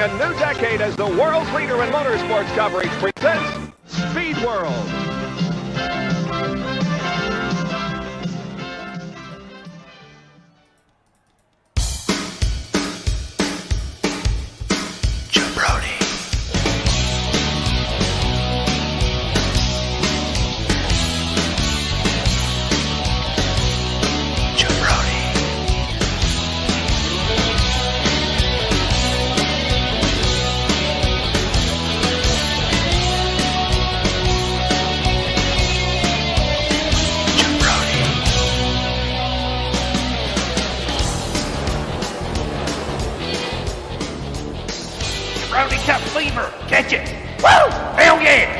a new decade as the world's leader in motorsports coverage presents Speed World. Jabroni. Jabroni. Jabroni Cup fever, catch it! Woo! Hell yeah!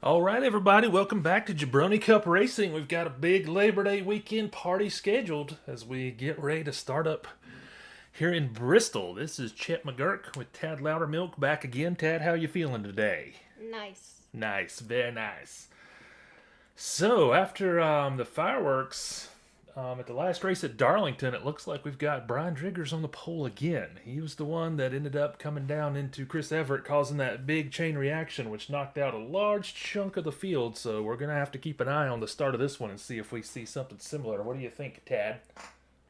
All right, everybody, welcome back to Jabroni Cup Racing. We've got a big Labor Day weekend party scheduled as we get ready to start up here in Bristol. This is Chet McGurk with Tad Lowdermilk back again. Tad, how you feeling today? Nice. Nice, very nice. So, after the fireworks at the last race at Darlington, it looks like we've got Brian Driggers on the pole again. He was the one that ended up coming down into Chris Everett, causing that big chain reaction, which knocked out a large chunk of the field. So, we're going to have to keep an eye on the start of this one and see if we see something similar. What do you think, Tad?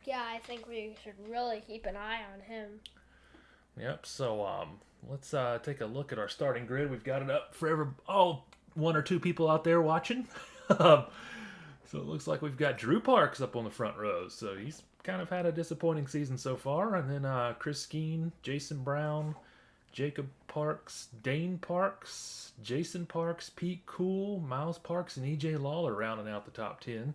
Yeah, I think we should really keep an eye on him. Yep, so let's take a look at our starting grid. We've got it up for one or two people out there watching. So it looks like we've got Drew Parks up on the front rows. So he's kind of had a disappointing season so far. And then Chris Skeen, Jason Brown, Jacob Parks, Dane Parks, Jason Parks, Pete Cool, Miles Parks, and EJ Lawler rounding out the top 10.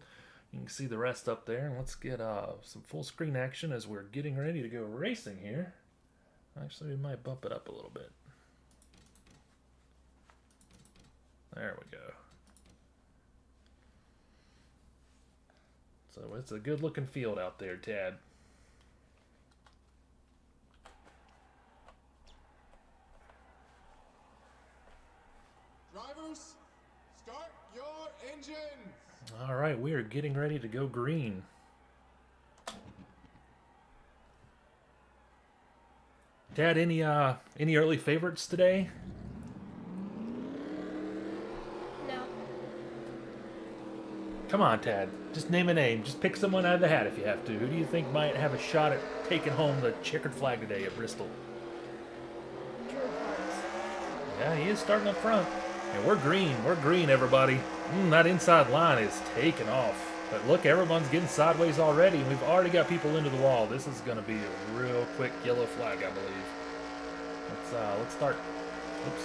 You can see the rest up there. And let's get some full screen action as we're getting ready to go racing here. Actually, we might bump it up a little bit. There we go. So it's a good-looking field out there, Tad. Drivers, start your engines! All right, we are getting ready to go green. Dad, any early favorites today? No. Come on, Tad. Just name a name. Just pick someone out of the hat if you have to. Who do you think might have a shot at taking home the checkered flag today at Bristol? Drew Parks. Yeah, he is starting up front. And we're green. We're green, everybody. That inside line is taking off. But look, everyone's getting sideways already, and we've already got people into the wall. This is going to be a real quick yellow flag, I believe. Let's start. Oops.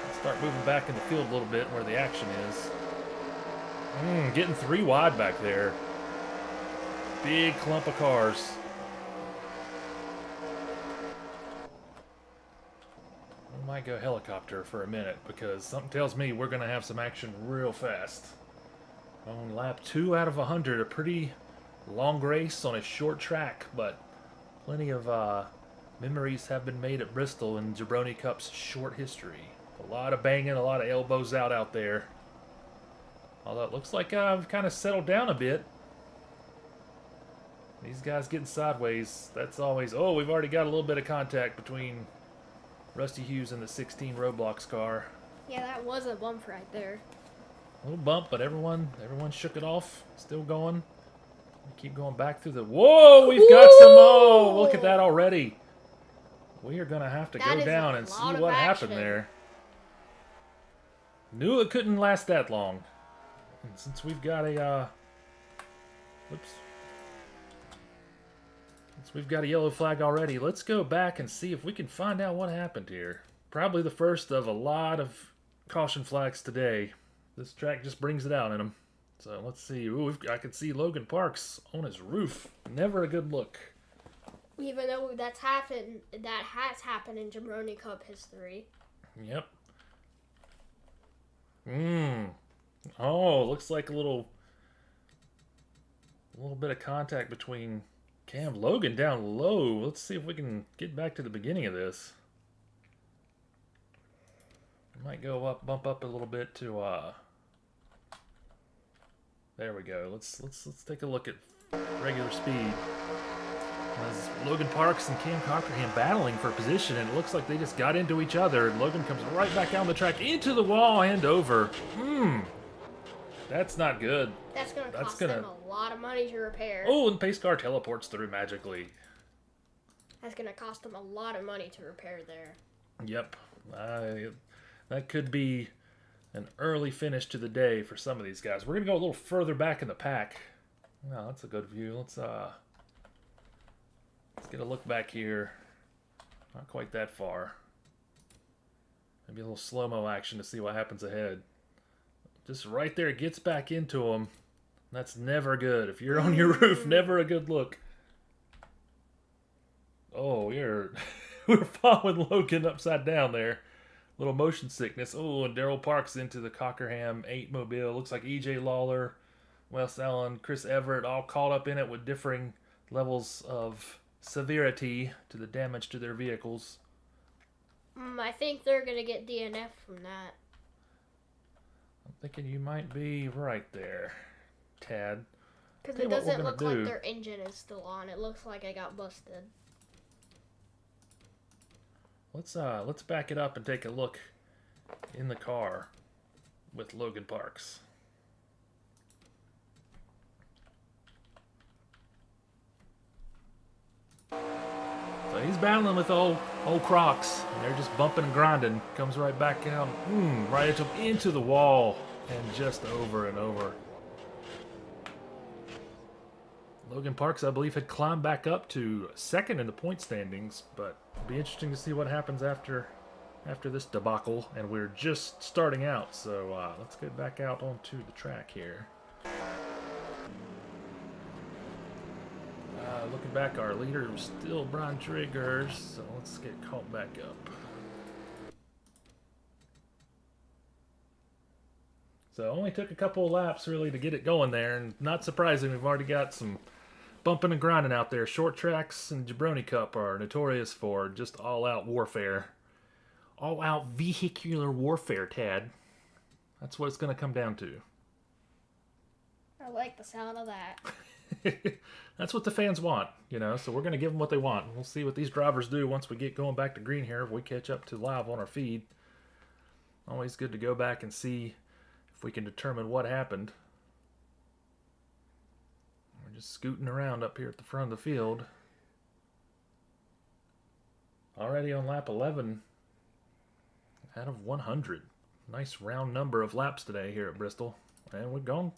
Let's start moving back in the field a little bit where the action is. Getting 3 wide back there. Big clump of cars. We might go helicopter for a minute because something tells me we're going to have some action real fast. On lap 2 out of 100, a pretty long race on a short track, but plenty of memories have been made at Bristol in Jabroni Cup's short history. A lot of banging, a lot of elbows out there. Although it looks like I've kind of settled down a bit. These guys getting sideways, that's always... Oh, we've already got a little bit of contact between Rusty Hughes and the 16 Roblox car. Yeah, that was a bump right there. A little bump, but everyone shook it off. Still going. Keep going back through the... Whoa, we've got some... Oh, look at that already. We are going to have to That go is down a and see lot of what action. happened there. Knew it couldn't last that long. And since we've got a... Since we've got a yellow flag already, let's go back and see if we can find out what happened here. Probably the first of a lot of caution flags today. This track just brings it out in them. So let's see. Ooh, I can see Logan Parks on his roof. Never a good look. Even though that has happened in Jabroni Cup history. Yep. Oh, looks like a little bit of contact between Cam Logan down low. Let's see if we can get back to the beginning of this. Might go up, bump up a little bit to There we go. Let's take a look at regular speed. As Logan Parks and Cam Cockerham battling for position, and it looks like they just got into each other. Logan comes right back down the track into the wall and over. That's not good. That's going to cost them a lot of money to repair. Oh, and Pace Car teleports through magically. That's going to cost them a lot of money to repair there. Yep. That could be an early finish to the day for some of these guys. We're going to go a little further back in the pack. Well, that's a good view. Let's get a look back here. Not quite that far. Maybe a little slow-mo action to see what happens ahead. Just right there, it gets back into him. That's never good. If you're on your roof, never a good look. Oh, we're following Logan upside down there. Little motion sickness. Oh, and Daryl Parks into the Cockerham 8 mobile. Looks like E.J. Lawler, Wes Allen, Chris Everett all caught up in it with differing levels of severity to the damage to their vehicles. I think they're going to get DNF from that. I'm thinking you might be right there, Tad. Because it doesn't look like their engine is still on. It looks like it got busted. Let's back it up and take a look in the car with Logan Parks. So he's battling with old Crocs, and they're just bumping and grinding. Comes right back out, right into the wall, and just over and over. Logan Parks, I believe, had climbed back up to second in the point standings, but it'll be interesting to see what happens after this debacle, and we're just starting out, so let's get back out onto the track here. Looking back, our leader was still Brian Triggers, so let's get caught back up. So only took a couple of laps really to get it going there, and not surprising, we've already got some bumping and grinding out there. Short tracks and Jabroni Cup are notorious for just all-out warfare. All-out vehicular warfare, Tad. That's what it's going to come down to. I like the sound of that. That's what the fans want, you know, so we're going to give them what they want. We'll see what these drivers do once we get going back to green here, if we catch up to live on our feed. Always good to go back and see if we can determine what happened. We're just scooting around up here at the front of the field. Already on lap 11 out of 100. Nice round number of laps today here at Bristol. And we're going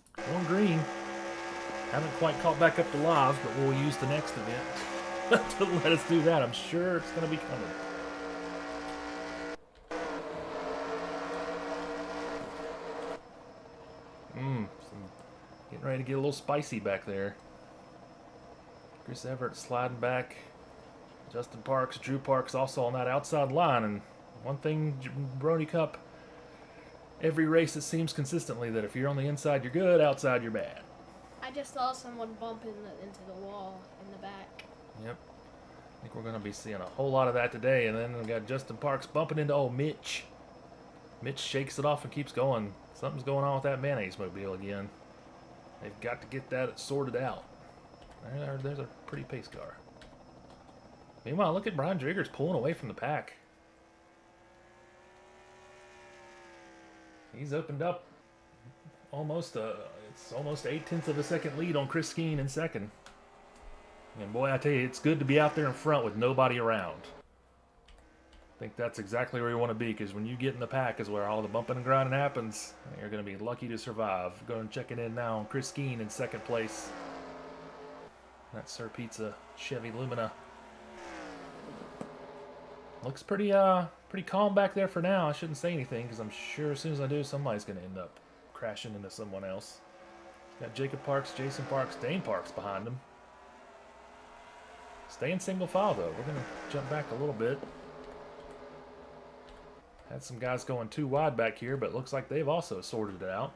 green. Haven't quite caught back up to live, but we'll use the next event to let us do that. I'm sure it's going to be coming. Getting ready to get a little spicy back there. Chris Everett sliding back. Justin Parks, Drew Parks also on that outside line. And one thing, Jabroni Cup, every race it seems consistently that if you're on the inside, you're good, outside, you're bad. I just saw someone bump into the wall in the back. Yep. I think we're going to be seeing a whole lot of that today. And then we got Justin Parks bumping into old Mitch. Mitch shakes it off and keeps going. Something's going on with that mayonnaise mobile again. They've got to get that sorted out. There's a pretty pace car. Meanwhile, look at Brian Driggers pulling away from the pack. He's opened up almost it's almost 0.8 of a second lead on Chris Skeen in second. And boy, I tell you, it's good to be out there in front with nobody around. I think that's exactly where you want to be, because when you get in the pack is where all the bumping and grinding happens. And you're going to be lucky to survive. Going and checking in now on Chris Skeen in second place. That's Sir Pizza Chevy Lumina. Looks pretty calm back there for now. I shouldn't say anything, because I'm sure as soon as I do, somebody's going to end up crashing into someone else. Got Jacob Parks, Jason Parks, Dane Parks behind him. Staying single file, though. We're going to jump back a little bit. Had some guys going too wide back here, but looks like they've also sorted it out.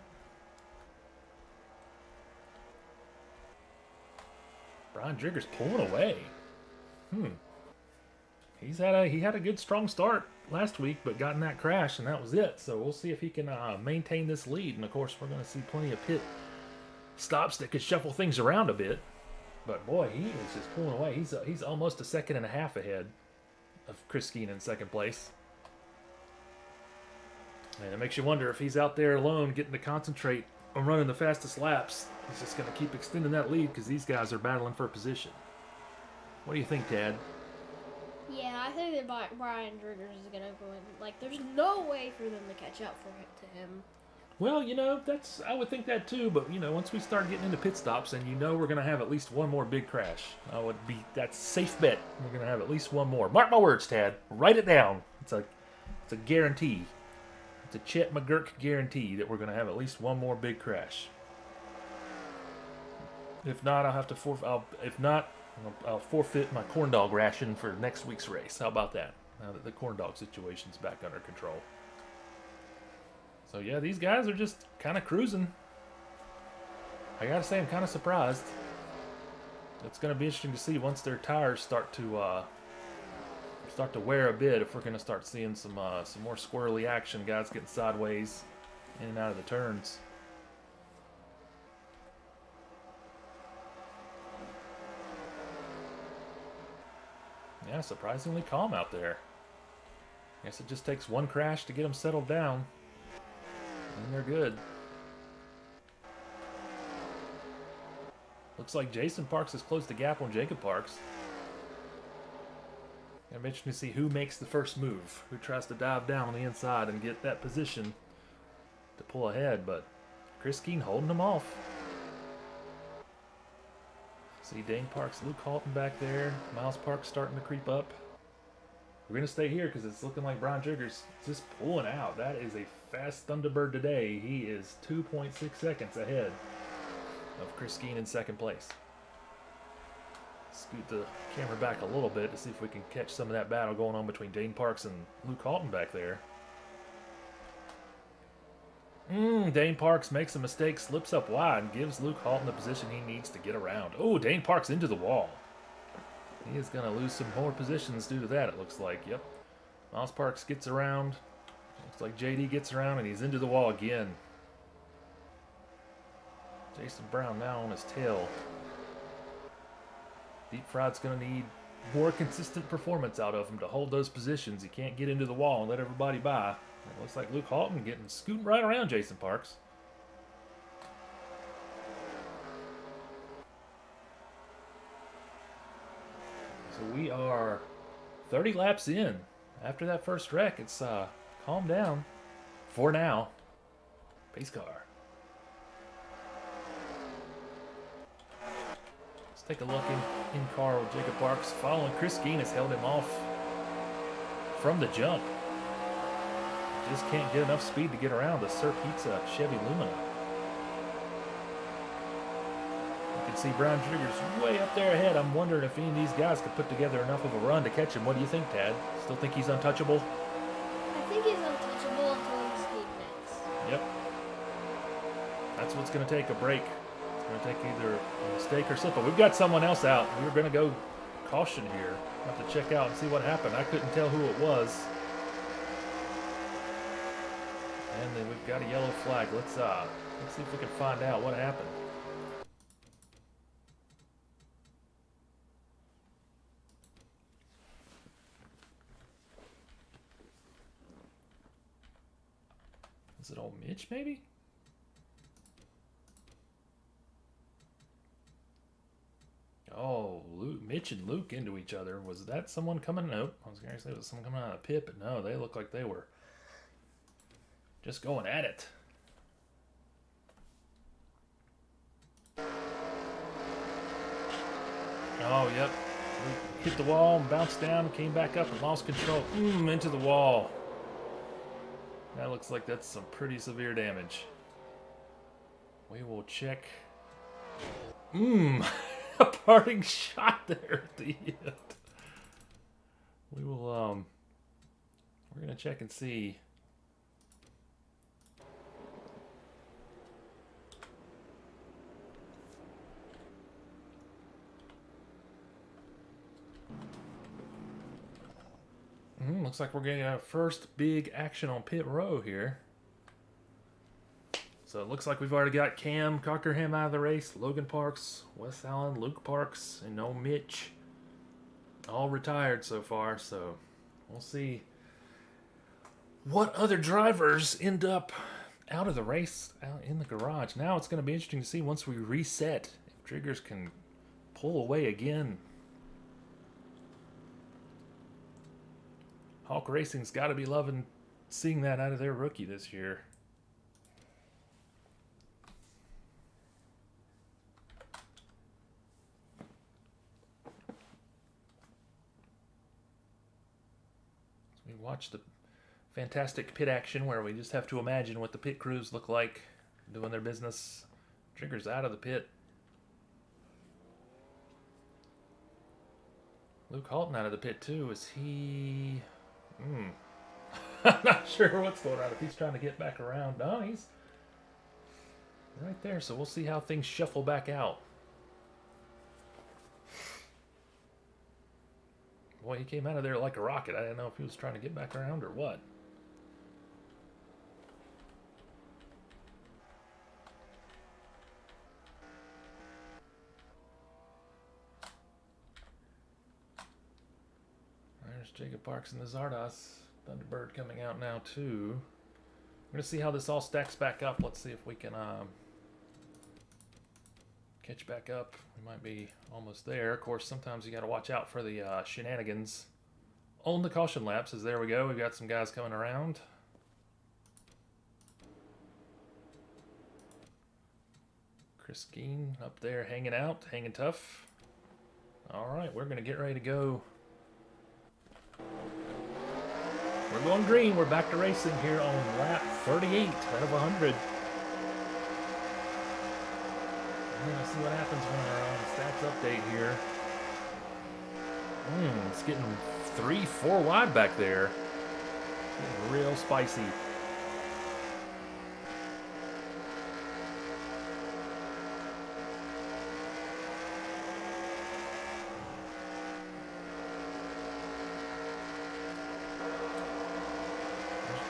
Brian Driggers pulling away. He had a good strong start last week, but got in that crash, and that was it. So we'll see if he can maintain this lead. And of course, we're going to see plenty of pit stops that could shuffle things around a bit. But boy, he is just pulling away. He's almost a second and a half ahead of Chris Skeen in second place. And it makes you wonder if he's out there alone getting to concentrate on running the fastest laps. He's just going to keep extending that lead because these guys are battling for position. What do you think, Tad? Yeah, I think that Brian Driggers is going to go in. Like, there's no way for them to catch up to him. Well, you know, I would think that too, but you know, once we start getting into pit stops and you know we're going to have at least one more big crash, that's a safe bet. We're going to have at least one more. Mark my words, Tad. Write it down. It's a guarantee. It's a Chet McGurk guarantee that we're going to have at least one more big crash. If not, I'll have to I'll forfeit my corn dog ration for next week's race. How about that? Now that the corn dog situation's back under control. So yeah, these guys are just kind of cruising. I gotta say, I'm kind of surprised. It's gonna be interesting to see once their tires start to wear a bit. If we're gonna start seeing some more squirrely action, guys getting sideways in and out of the turns. Yeah, surprisingly calm out there. Guess it just takes one crash to get them settled down. And they're good. Looks like Jason Parks has closed the gap on Jacob Parks. I'm interested to see who makes the first move. Who tries to dive down on the inside and get that position to pull ahead. But Chris Skeen holding them off. See Dane Parks, Luke Halton back there. Miles Parks starting to creep up. We're going to stay here because it's looking like Brian Driggers just pulling out. That is a fast Thunderbird today. He is 2.6 seconds ahead of Chris Skeen in second place. Scoot the camera back a little bit to see if we can catch some of that battle going on between Dane Parks and Luke Halton back there. Dane Parks makes a mistake, slips up wide, and gives Luke Halton the position he needs to get around. Oh, Dane Parks into the wall. He is going to lose some more positions due to that, it looks like. Yep. Miles Parks gets around. Looks like JD gets around, and he's into the wall again. Jason Brown now on his tail. Deep Fried's going to need more consistent performance out of him to hold those positions. He can't get into the wall and let everybody by. It looks like Luke Halton scooting right around Jason Parks. So we are 30 laps in. After that first wreck, it's calmed down for now. Pace car. Let's take a look in car with Jacob Parks. Following Chris Skeen has held him off from the jump. Just can't get enough speed to get around the Sir Pizza Chevy Lumina. You can see Brian Driggers way up there ahead. I'm wondering if any of these guys could put together enough of a run to catch him. What do you think, Tad? Still think he's untouchable? I think he's untouchable until he's speed next. Yep. That's what's going to take a break. It's going to take either a mistake or slip. But we've got someone else out. We're going to go caution here. Have to check out and see what happened. I couldn't tell who it was. And then we've got a yellow flag. Let's see if we can find out what happened. Is it old Mitch, maybe? Oh, Mitch and Luke into each other. Was that someone coming? Nope. I was going to say it was someone coming out of the pit, but no, they look like they were just going at it. Oh, yep. Hit the wall and bounced down, came back up and lost control. Into the wall. That looks like that's some pretty severe damage. We will check. A parting shot there at the end. We will, we're going to check and see. Looks like we're getting our first big action on pit row here. So it looks like we've already got Cam Cockerham out of the race, Logan Parks, Wes Allen, Luke Parks, and no Mitch. All retired so far, so we'll see what other drivers end up out of the race, out in the garage. Now it's going to be interesting to see once we reset if Driggers can pull away again. Hawk Racing's got to be loving seeing that out of their rookie this year. We watched the fantastic pit action where we just have to imagine what the pit crews look like doing their business. Trigger's out of the pit. Luke Halton out of the pit too. Is he... I'm not sure what's going on. If he's trying to get back around. No, he's right there. So we'll see how things shuffle back out. Boy, he came out of there like a rocket. I didn't know if he was trying to get back around or what. There's Jacob Parks and the Zardos. Thunderbird coming out now too. We're going to see how this all stacks back up. Let's see if we can catch back up. We might be almost there. Of course, sometimes you got to watch out for the shenanigans on the caution laps. As there we go. We've got some guys coming around. Chris Geen up there hanging out, hanging tough. All right, we're going to get ready to go. We're going green. We're back to racing here on lap 38 out of 100. We're going to see what happens when our stats update here. It's getting 3-4 wide back there. Getting real spicy.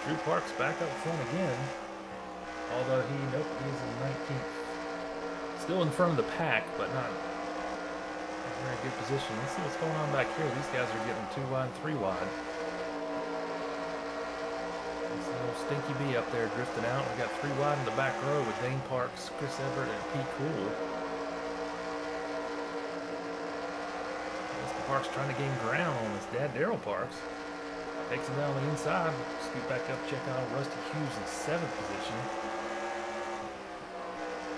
Drew Parks back up front again. Although he's in 19th. Still in front of the pack, but not in a very good position. Let's see what's going on back here. These guys are getting 2 wide, 3 wide. This little Stinky B up there drifting out. We've got 3 wide in the back row with Dane Parks, Chris Everett, and Pete Cool. Mr. Parks trying to gain ground on his dad, Daryl Parks. Takes him down the inside. Scoot back up, check out Rusty Hughes in 7th position.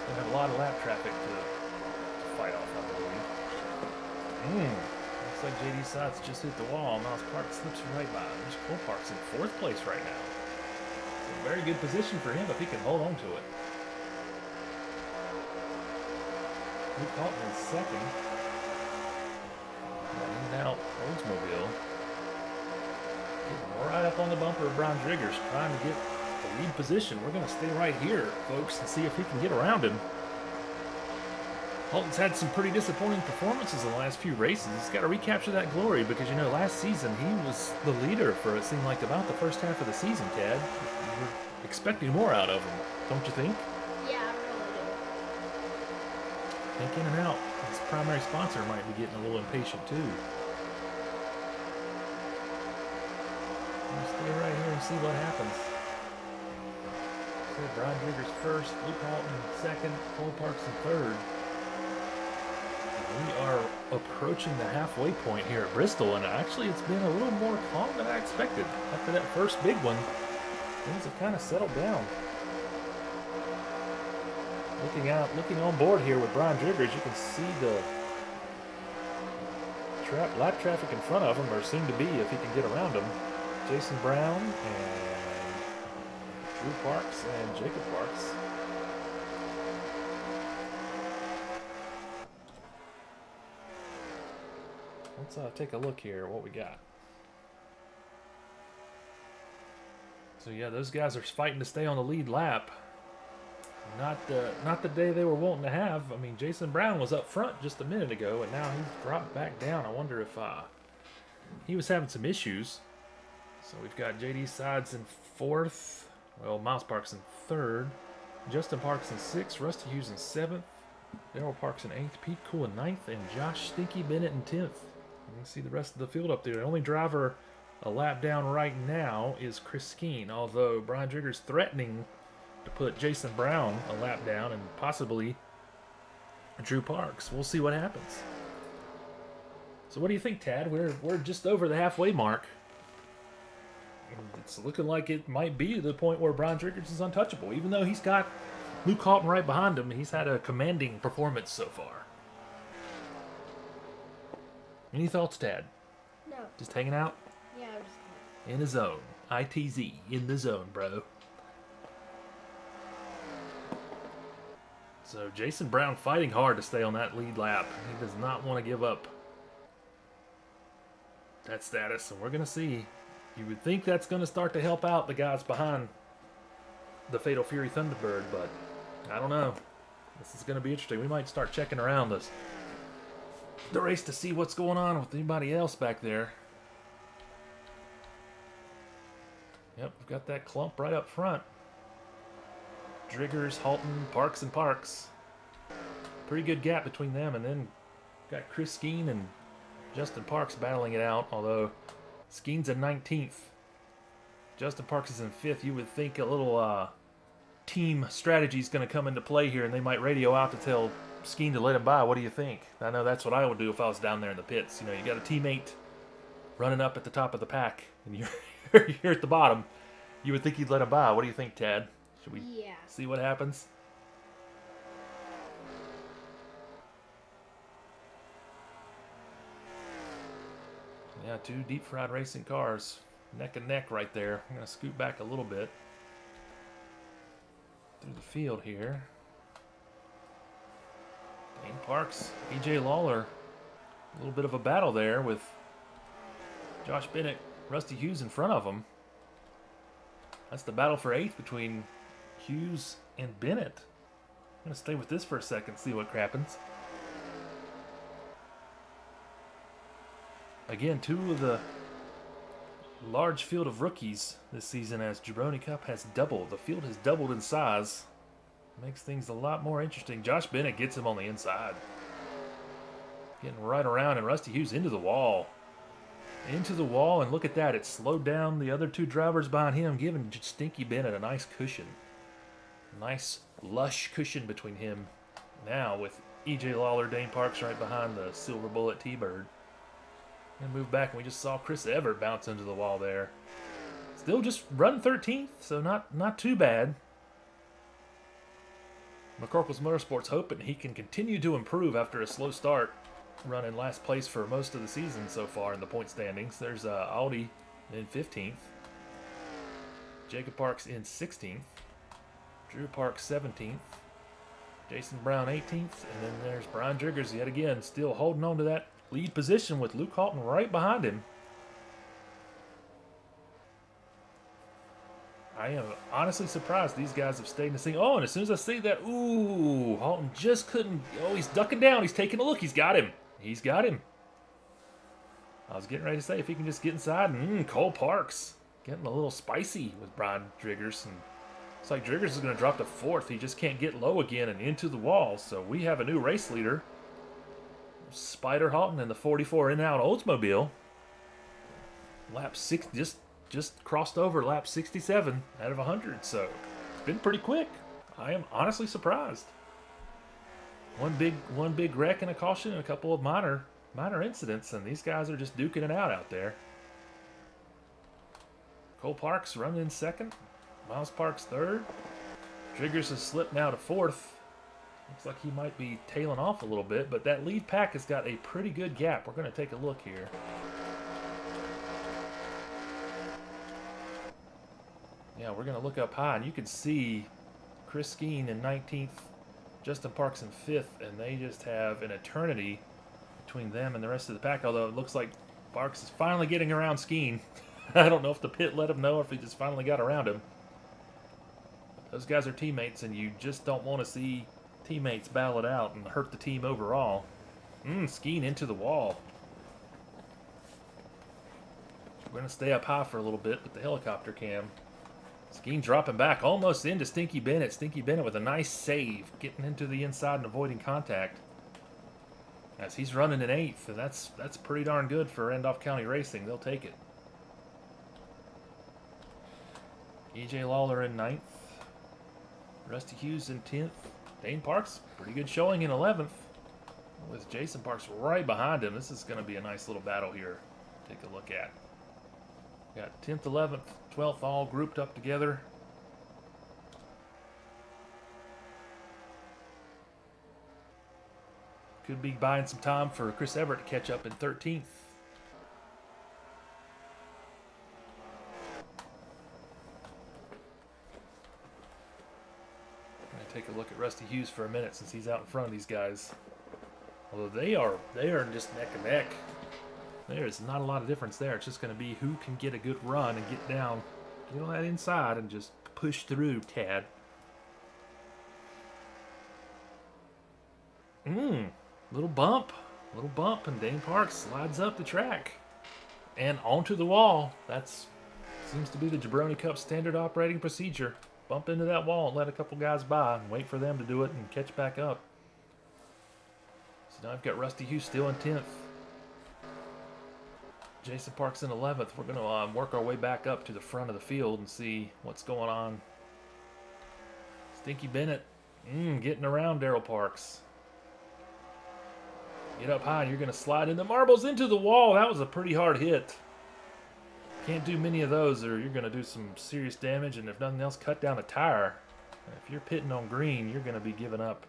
Gonna have a lot of lap traffic to fight off, I believe. Looks like JD Sides just hit the wall. Miles Park slips right by. There's Cole Parks in 4th place right now. It's a very good position for him if he can hold on to it. Luke Halton in 2nd. Now Oldsmobile. Right up on the bumper of Brian Driggers, trying to get the lead position. We're going to stay right here, folks, and see if he can get around him. Halton's had some pretty disappointing performances in the last few races. He's got to recapture that glory because, you know, last season he was the leader for, it seemed like, about the first half of the season, Tad. You were expecting more out of him, don't you think? Yeah, I really do. Think in and out. His primary sponsor might be getting a little impatient, too. We'll stay right here and see what happens. So Brian Driggers first, Luke Halton second, Cole Parks in 3rd. We are approaching the halfway point here at Bristol, and actually it's been a little more calm than I expected. After that first big one, things have kind of settled down. Looking on board here with Brian Driggers, you can see the lap traffic in front of him, or soon to be if he can get around him. Jason Brown and Drew Parks and Jacob Parks. Let's take a look here what we got. So yeah, those guys are fighting to stay on the lead lap. Not the day they were wanting to have. I mean, Jason Brown was up front just a minute ago, and now he's dropped back down. I wonder if he was having some issues. So we've got JD Sides in 4th. Well, Miles Parks in 3rd. Justin Parks in 6th, Rusty Hughes in 7th, Daryl Parks in 8th, Pete Cool in 9th, and Josh Stinky Bennett in 10th. You can see the rest of the field up there. The only driver a lap down right now is Chris Skeen, although Brian Drigger's threatening to put Jason Brown a lap down and possibly Drew Parks. We'll see what happens. So what do you think, Tad? We're just over the halfway mark. It's looking like it might be the point where Brian Driggers is untouchable. Even though he's got Luke Halton right behind him, he's had a commanding performance so far. Any thoughts, Tad? No. Just hanging out? Yeah, I'm just In the zone. ITZ. In the zone, bro. So Jason Brown fighting hard to stay on that lead lap. He does not want to give up that status, and we're going to see. You would think that's going to start to help out the guys behind the Fatal Fury Thunderbird, but I don't know. This is going to be interesting. We might start checking around the race to see what's going on with anybody else back there. Yep, we've got that clump right up front. Driggers, Halton, Parks, and Parks. Pretty good gap between them, and then got Chris Skeen and Justin Parks battling it out, although Skeen's in 19th. Justin Parks is in 5th. You would think a little team strategy is going to come into play here, and they might radio out to tell Skeen to let him by. What do you think? I know that's what I would do if I was down there in the pits. You know, you got a teammate running up at the top of the pack, and you're at the bottom. You would think he'd let him by. What do you think, Tad? Should we see what happens? Yeah, two deep fried racing cars neck and neck right there. I'm going to scoot back a little bit through the field here. Dane Parks, EJ Lawler, a little bit of a battle there with Josh Bennett, Rusty Hughes in front of him. That's the battle for 8th between Hughes and Bennett. I'm going to stay with this for a second, see what happens. Again, two of the large field of rookies this season as Jabroni Cup has doubled. The field has doubled in size. Makes things a lot more interesting. Josh Bennett gets him on the inside. Getting right around, and Rusty Hughes into the wall. Into the wall, and look at that. It slowed down the other two drivers behind him, giving Stinky Bennett a nice cushion. Nice, lush cushion between him now with EJ Lawler, Dane Parks right behind the Silver Bullet T-Bird. And move back, and we just saw Chris Everett bounce into the wall there. Still just run 13th, so not too bad. McCorkle's Motorsports hoping he can continue to improve after a slow start, running last place for most of the season so far in the point standings. There's Audi in 15th, Jacob Parks in 16th, Drew Parks 17th, Jason Brown 18th, and then there's Brian Driggers yet again, still holding on to that lead position with Luke Halton right behind him. I am honestly surprised these guys have stayed in the scene. Oh, and as soon as I see that, ooh, Halton just couldn't. Oh, he's ducking down. He's taking a look. He's got him. He's got him. I was getting ready to say if he can just get inside. Cole Parks getting a little spicy with Brian Driggers. And it's like Driggers is going to drop to 4th. He just can't get low again and into the wall. So we have a new race leader. Spider Halton in the 44 in-out Oldsmobile. Lap 6 just crossed over lap 67 out of 100, so it's been pretty quick. I am honestly surprised. One big wreck and a caution and a couple of minor incidents, and these guys are just duking it out there. Cole Parks running in 2nd. Miles Parks 3rd. Driggers has slipped now to 4th. Looks like he might be tailing off a little bit, but that lead pack has got a pretty good gap. We're going to take a look here. Yeah, we're going to look up high, and you can see Chris Skeen in 19th, Justin Parks in 5th, and they just have an eternity between them and the rest of the pack, although it looks like Parks is finally getting around Skeen. I don't know if the pit let him know or if he just finally got around him. Those guys are teammates, and you just don't want to see teammates battle it out and hurt the team overall. Skeen into the wall. We're going to stay up high for a little bit with the helicopter cam. Skeen dropping back almost into Stinky Bennett. Stinky Bennett with a nice save, getting into the inside and avoiding contact. As he's running in 8th, and that's pretty darn good for Randolph County Racing. They'll take it. E.J. Lawler in 9th. Rusty Hughes in 10th. Dane Parks, pretty good showing in 11th. With Jason Parks right behind him. This is going to be a nice little battle here. Take a look at. Got 10th, 11th, 12th all grouped up together. Could be buying some time for Chris Everett to catch up in 13th. I'm going to take a look at Rusty Hughes for a minute since he's out in front of these guys. Although they are just neck and neck. There's not a lot of difference there. It's just going to be who can get a good run and get down, get on that inside and just push through, Tad. Little bump, and Dane Parks slides up the track and onto the wall. That's seems to be the Jabroni Cup standard operating procedure. Bump into that wall and let a couple guys by and wait for them to do it and catch back up. So now I've got Rusty Hughes still in 10th. Jason Parks in 11th. We're going to work our way back up to the front of the field and see what's going on. Stinky Bennett getting around Darrell Parks. Get up high and you're going to slide in the marbles into the wall. That was a pretty hard hit. Can't do many of those or you're going to do some serious damage, and if nothing else, cut down a tire. If you're pitting on green, you're going to be giving up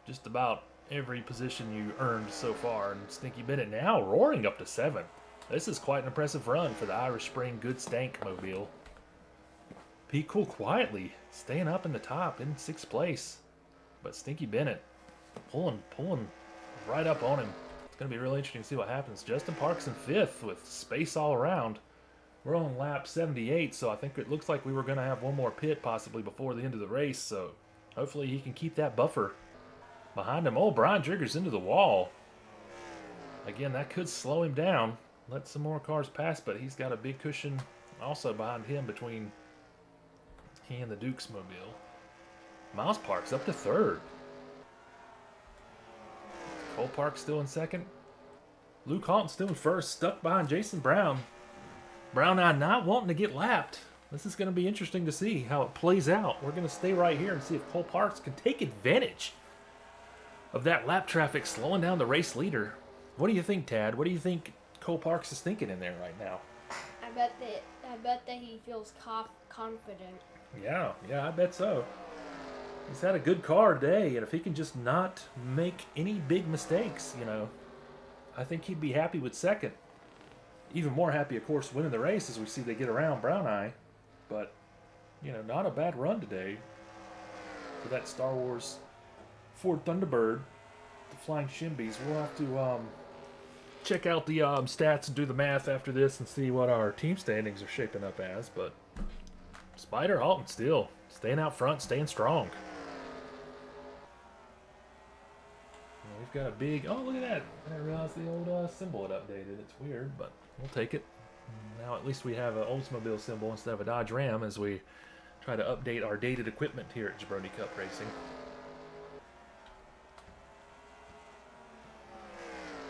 just about every position you earned so far. And Stinky Bennett now roaring up to 7th. This is quite an impressive run for the Irish Spring Good Stank mobile. Pete Cool quietly staying up in the top in 6th place. But Stinky Bennett pulling right up on him. It's going to be really interesting to see what happens. Justin Parks in 5th with space all around. We're on lap 78, so I think it looks like we were going to have one more pit possibly before the end of the race. So hopefully he can keep that buffer behind him. Oh, Brian Driggers into the wall. Again, that could slow him down. Let some more cars pass, but he's got a big cushion also behind him between he and the Dukes mobile. Miles Parks up to 3rd. Cole Parks still in 2nd. Luke Halton still in 1st, stuck behind Jason Brown. Brown Eye not wanting to get lapped. This is going to be interesting to see how it plays out. We're going to stay right here and see if Cole Parks can take advantage of that lap traffic slowing down the race leader. What do you think, Tad? What do you think Cole Parks is thinking in there right now? I bet that he feels confident. Yeah, I bet so. He's had a good car today, and if he can just not make any big mistakes, I think he'd be happy with 2nd. Even more happy, of course, winning the race as we see they get around Brown Eye. But, not a bad run today for that Star Wars Ford Thunderbird, the Flying Shimbies. We'll have to check out the stats and do the math after this and see what our team standings are shaping up as. But Spider Halton still staying out front, staying strong. We've got a big, oh, look at that. I didn't realize the old symbol had updated. It's weird, but we'll take it. Now at least we have an Oldsmobile symbol instead of a Dodge Ram as we try to update our dated equipment here at Jabroni Cup Racing.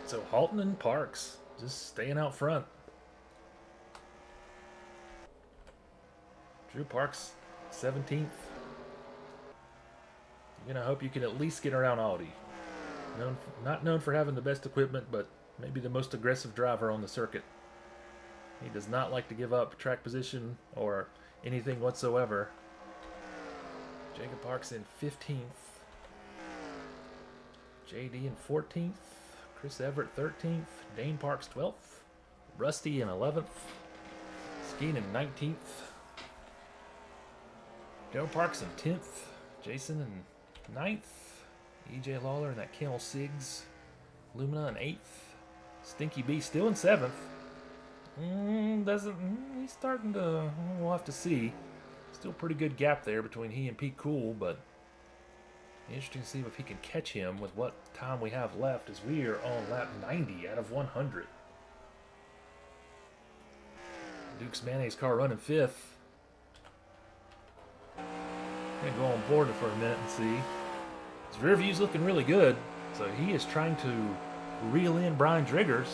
So Halton and Parks just staying out front. Drew Parks, 17th. You're going to hope you can at least get around Audi. Not known for having the best equipment, but maybe the most aggressive driver on the circuit. He does not like to give up track position or anything whatsoever. Jacob Parks in 15th. JD in 14th. Chris Everett 13th. Dane Parks 12th. Rusty in 11th. Skeen in 19th. Joe Parks in 10th. Jason in 9th. E.J. Lawler and that Camel Sigs. Lumina in 8th. Stinky B still in 7th. He's starting to, we'll have to see. Still pretty good gap there between he and Pete Cool, but interesting to see if he can catch him with what time we have left as we are on lap 90 out of 100. Duke's Mayonnaise car running 5th. I'm gonna go on board for a minute and see. His rear view's looking really good, so he is trying to reel in Brian Driggers.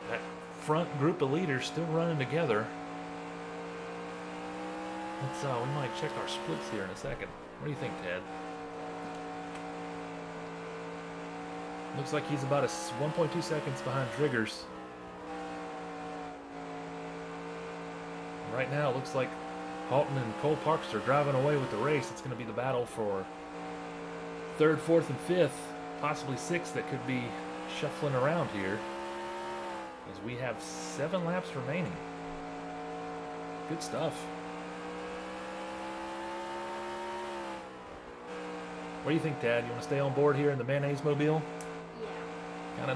That front group of leaders still running together. Let's we might check our splits here in a second. What do you think, Ted? Looks like he's about 1.2 seconds behind Driggers. Right now, it looks like Halton and Cole Parks are driving away with the race. It's going to be the battle for 3rd, 4th, and 5th, possibly 6th that could be shuffling around here, as we have 7 laps remaining. Good stuff. What do you think, Tad? You want to stay on board here in the mayonnaise mobile? Yeah. Kind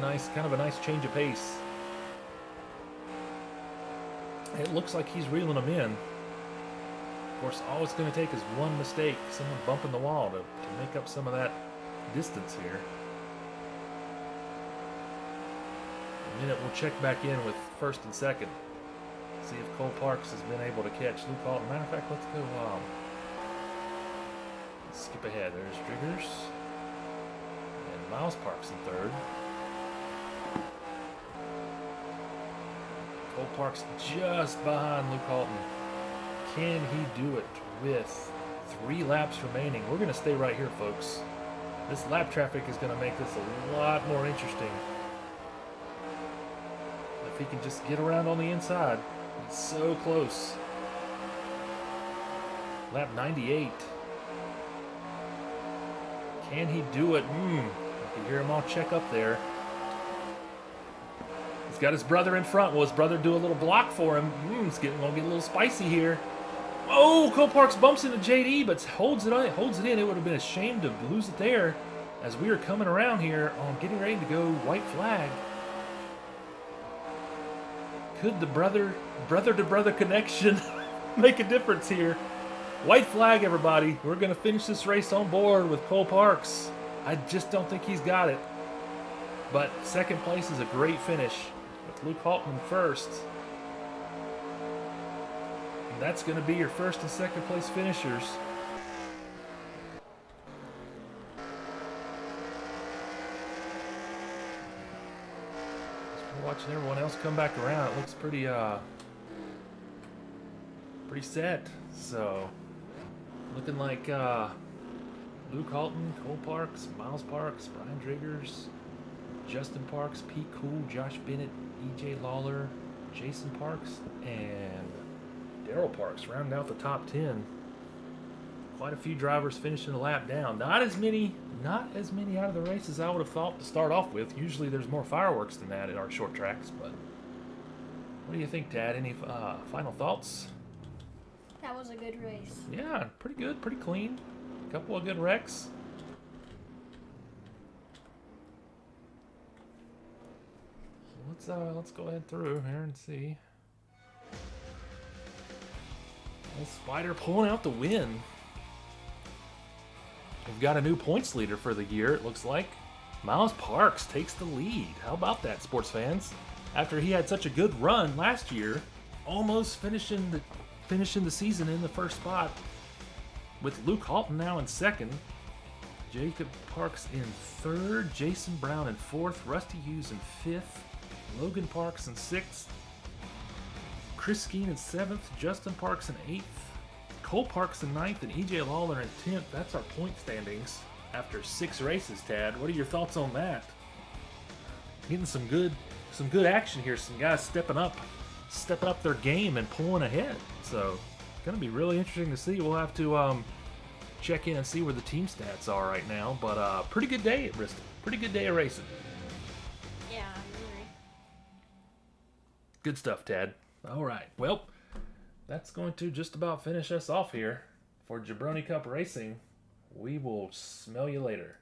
of a nice change of pace. It looks like he's reeling them in. Of course, all it's going to take is one mistake, someone bumping the wall to make up some of that distance here. In a minute, we'll check back in with 1st and 2nd. See if Cole Parks has been able to catch Luke Halton. Matter of fact, let's go skip ahead. There's Driggers. And Miles Parks in 3rd. Cole Parks just behind Luke Halton. Can he do it with 3 laps remaining? We're going to stay right here, folks. This lap traffic is going to make this a lot more interesting. If he can just get around on the inside. It's so close. Lap 98. Can he do it? I can hear him all check up there. He's got his brother in front. Will his brother do a little block for him? It's gonna get a little spicy here. Oh, Cole Parks bumps into JD, but holds it in. It would have been a shame to lose it there, as we are coming around here on getting ready to go white flag. Could the brother-to-brother connection make a difference here? White flag, everybody. We're going to finish this race on board with Cole Parks. I just don't think he's got it. But 2nd place is a great finish with Luke Halton 1st. And that's going to be your 1st and 2nd place finishers. We're watching everyone else come back around. It looks pretty set. So, looking like Luke Halton, Cole Parks, Miles Parks, Brian Driggers, Justin Parks, Pete Cool, Josh Bennett, EJ Lawler, Jason Parks, and Daryl Parks rounding out the top 10. Quite a few drivers finishing a lap down. Not as many out of the race as I would have thought to start off with. Usually there's more fireworks than that at our short tracks, but what do you think, Tad? Any final thoughts? That was a good race. Yeah, pretty good, pretty clean. A couple of good wrecks. So let's go ahead through here and see. Old Spider pulling out the win. We've got a new points leader for the year, it looks like. Miles Parks takes the lead. How about that, sports fans? After he had such a good run last year, almost finishing the season in the 1st spot, with Luke Halton now in 2nd, Jacob Parks in 3rd, Jason Brown in 4th, Rusty Hughes in 5th, Logan Parks in 6th, Chris Skeen in 7th, Justin Parks in 8th, Cole Parks in 9th, and EJ Lawler in 10th. That's our point standings after 6 races, Tad. What are your thoughts on that? Getting some good action here. Some guys stepping up their game and pulling ahead. So, going to be really interesting to see. We'll have to check in and see where the team stats are right now. But pretty good day at Bristol. Pretty good day of racing. Yeah, I agree. Good stuff, Tad. All right. Well, that's going to just about finish us off here for Jabroni Cup Racing. We will smell you later.